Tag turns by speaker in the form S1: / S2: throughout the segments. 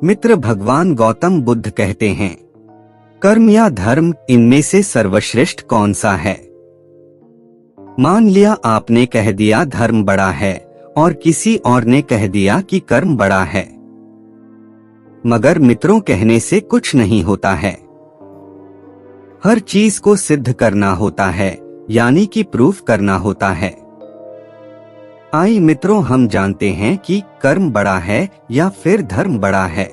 S1: मित्र भगवान गौतम बुद्ध कहते हैं, कर्म या धर्म इनमें से सर्वश्रेष्ठ कौन सा है? मान लिया आपने कह दिया धर्म बड़ा है और किसी और ने कह दिया कि कर्म बड़ा है, मगर मित्रों कहने से कुछ नहीं होता है। हर चीज को सिद्ध करना होता है, यानी कि प्रूफ करना होता है। आइए मित्रों, हम जानते हैं कि कर्म बड़ा है या फिर धर्म बड़ा है।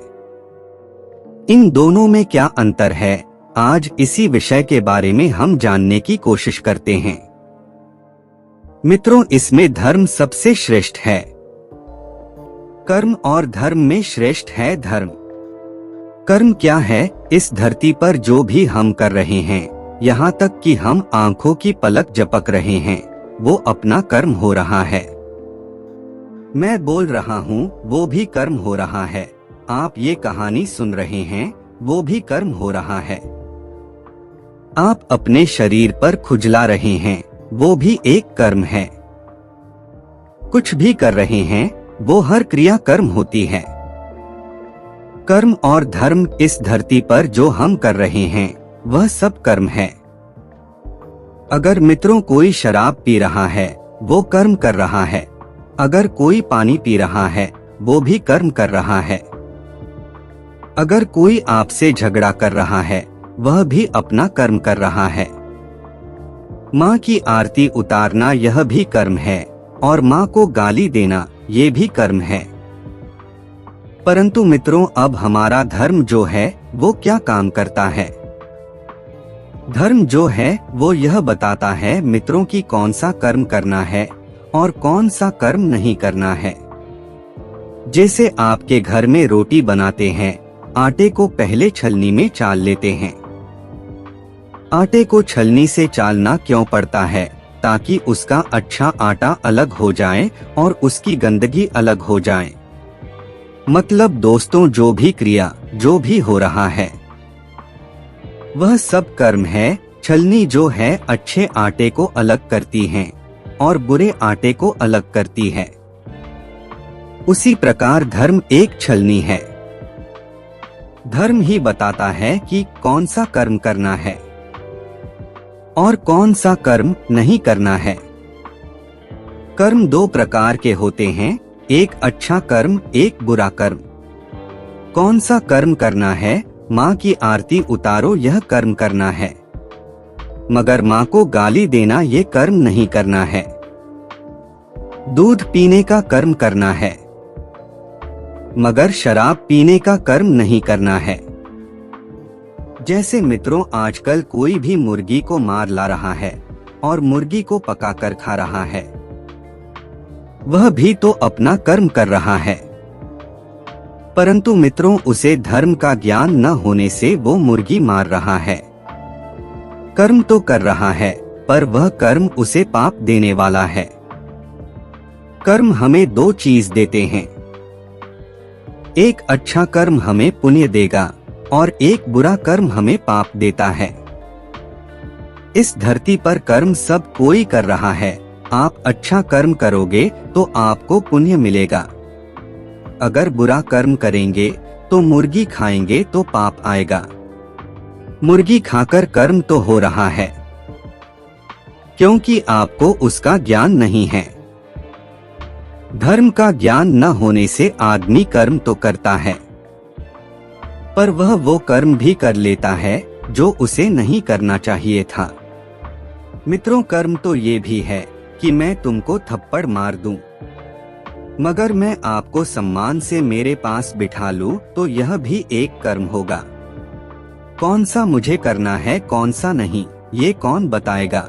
S1: इन दोनों में क्या अंतर है, आज इसी विषय के बारे में हम जानने की कोशिश करते हैं। मित्रों, इसमें धर्म सबसे श्रेष्ठ है। कर्म और धर्म में श्रेष्ठ है धर्म। कर्म क्या है? इस धरती पर जो भी हम कर रहे हैं, यहाँ तक कि हम आंखों की पलक झपक रहे हैं, वो अपना कर्म हो रहा है। मैं बोल रहा हूँ, वो भी कर्म हो रहा है। आप ये कहानी सुन रहे हैं, वो भी कर्म हो रहा है। आप अपने शरीर पर खुजला रहे हैं, वो भी एक कर्म है। कुछ भी कर रहे हैं, वो हर क्रिया कर्म होती है। कर्म और धर्म इस धरती पर जो हम कर रहे हैं, वह सब कर्म है। अगर मित्रों कोई शराब पी रहा है, वो कर्म कर रहा है। अगर कोई पानी पी रहा है, वो भी कर्म कर रहा है। अगर कोई आपसे झगड़ा कर रहा है, वह भी अपना कर्म कर रहा है। माँ की आरती उतारना यह भी कर्म है, और माँ को गाली देना ये भी कर्म है। परंतु मित्रों, अब हमारा धर्म जो है वो क्या काम करता है? धर्म जो है वो यह बताता है मित्रों की कौन सा कर्म करना है और कौन सा कर्म नहीं करना है। जैसे आपके घर में रोटी बनाते हैं, आटे को पहले छलनी में चाल लेते हैं। आटे को छलनी से चालना क्यों पड़ता है? ताकि उसका अच्छा आटा अलग हो जाए और उसकी गंदगी अलग हो जाए। मतलब दोस्तों, जो भी क्रिया जो भी हो रहा है, वह सब कर्म है। छलनी जो है अच्छे आटे को अलग करती है और बुरे आटे को अलग करती है। उसी प्रकार धर्म एक छलनी है। धर्म ही बताता है कि कौन सा कर्म करना है और कौन सा कर्म नहीं करना है। कर्म दो प्रकार के होते हैं, एक अच्छा कर्म, एक बुरा कर्म। कौन सा कर्म करना है? माँ की आरती उतारो, यह कर्म करना है। मगर माँ को गाली देना ये कर्म नहीं करना है। दूध पीने का कर्म करना है, मगर शराब पीने का कर्म नहीं करना है। जैसे मित्रों, आजकल कोई भी मुर्गी को मार ला रहा है और मुर्गी को पकाकर खा रहा है, वह भी तो अपना कर्म कर रहा है। परंतु मित्रों, उसे धर्म का ज्ञान न होने से वो मुर्गी मार रहा है। कर्म तो कर रहा है, पर वह कर्म उसे पाप देने वाला है। कर्म हमें दो चीज देते हैं, एक अच्छा कर्म हमें पुण्य देगा और एक बुरा कर्म हमें पाप देता है। इस धरती पर कर्म सब कोई कर रहा है। आप अच्छा कर्म करोगे तो आपको पुण्य मिलेगा। अगर बुरा कर्म करेंगे तो मुर्गी खाएंगे तो पाप आएगा। मुर्गी खाकर कर्म तो हो रहा है, क्योंकि आपको उसका ज्ञान नहीं है। धर्म का ज्ञान न होने से आदमी कर्म तो करता है, पर वह वो कर्म भी कर लेता है जो उसे नहीं करना चाहिए था। मित्रों, कर्म तो ये भी है कि मैं तुमको थप्पड़ मार दूं, मगर मैं आपको सम्मान से मेरे पास बिठा लूं, तो यह भी एक कर्म होगा। कौन सा मुझे करना है, कौन सा नहीं, ये कौन बताएगा?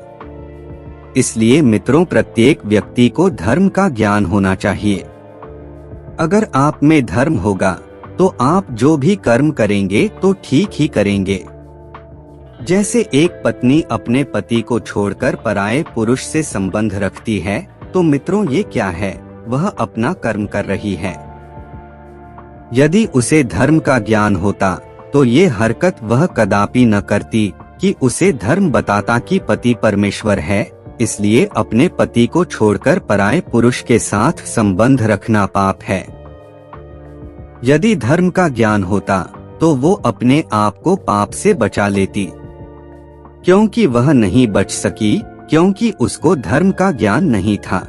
S1: इसलिए मित्रों, प्रत्येक व्यक्ति को धर्म का ज्ञान होना चाहिए। अगर आप में धर्म होगा तो आप जो भी कर्म करेंगे तो ठीक ही करेंगे। जैसे एक पत्नी अपने पति को छोड़कर पराये पुरुष से संबंध रखती है, तो मित्रों ये क्या है? वह अपना कर्म कर रही है। यदि उसे धर्म का ज्ञान होता तो ये हरकत वह कदापि न करती कि उसे धर्म बताता कि पति परमेश्वर है, इसलिए अपने पति को छोड़कर पराये पुरुष के साथ संबंध रखना पाप है। यदि धर्म का ज्ञान होता तो वो अपने आप को पाप से बचा लेती, क्योंकि वह नहीं बच सकी क्योंकि उसको धर्म का ज्ञान नहीं था।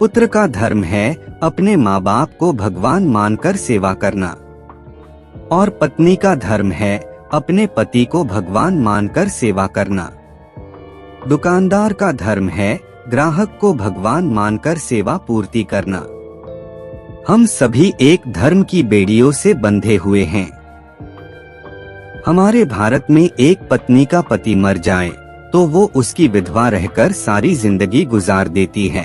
S1: पुत्र का धर्म है अपने माँ बाप को भगवान मानकर सेवा करना, और पत्नी का धर्म है अपने पति को भगवान मानकर सेवा करना। दुकानदार का धर्म है ग्राहक को भगवान मानकर सेवा पूर्ति करना। हम सभी एक धर्म की बेड़ियों से बंधे हुए हैं। हमारे भारत में एक पत्नी का पति मर जाए तो वो उसकी विधवा रहकर सारी जिंदगी गुजार देती है।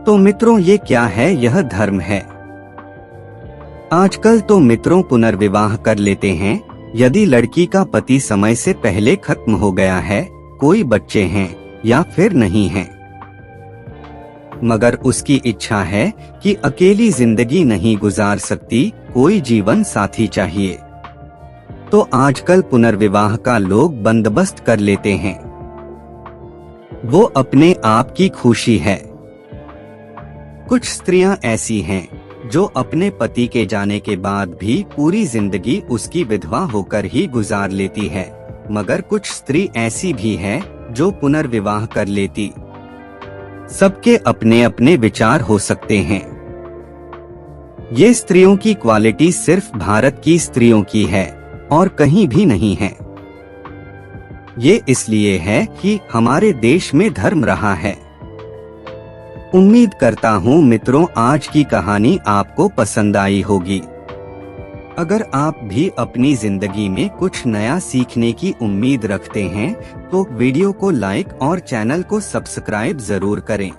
S1: तो मित्रों, ये क्या है? यह धर्म है। आजकल तो मित्रों पुनर्विवाह कर लेते हैं यदि लड़की का पति समय से पहले खत्म हो गया है, कोई बच्चे हैं या फिर नहीं हैं, मगर उसकी इच्छा है कि अकेली जिंदगी नहीं गुजार सकती, कोई जीवन साथी चाहिए, तो आजकल पुनर्विवाह का लोग बंदोबस्त कर लेते हैं। वो अपने आप की खुशी है। कुछ स्त्रियां ऐसी हैं जो अपने पति के जाने के बाद भी पूरी जिंदगी उसकी विधवा होकर ही गुजार लेती है, मगर कुछ स्त्री ऐसी भी है जो पुनर्विवाह कर लेती। सबके अपने अपने विचार हो सकते हैं। ये स्त्रियों की क्वालिटी सिर्फ भारत की स्त्रियों की है और कहीं भी नहीं है। ये इसलिए है कि हमारे देश में धर्म रहा है। उम्मीद करता हूँ मित्रों, आज की कहानी आपको पसंद आई होगी। अगर आप भी अपनी जिंदगी में कुछ नया सीखने की उम्मीद रखते हैं तो वीडियो को लाइक और चैनल को सब्सक्राइब जरूर करें।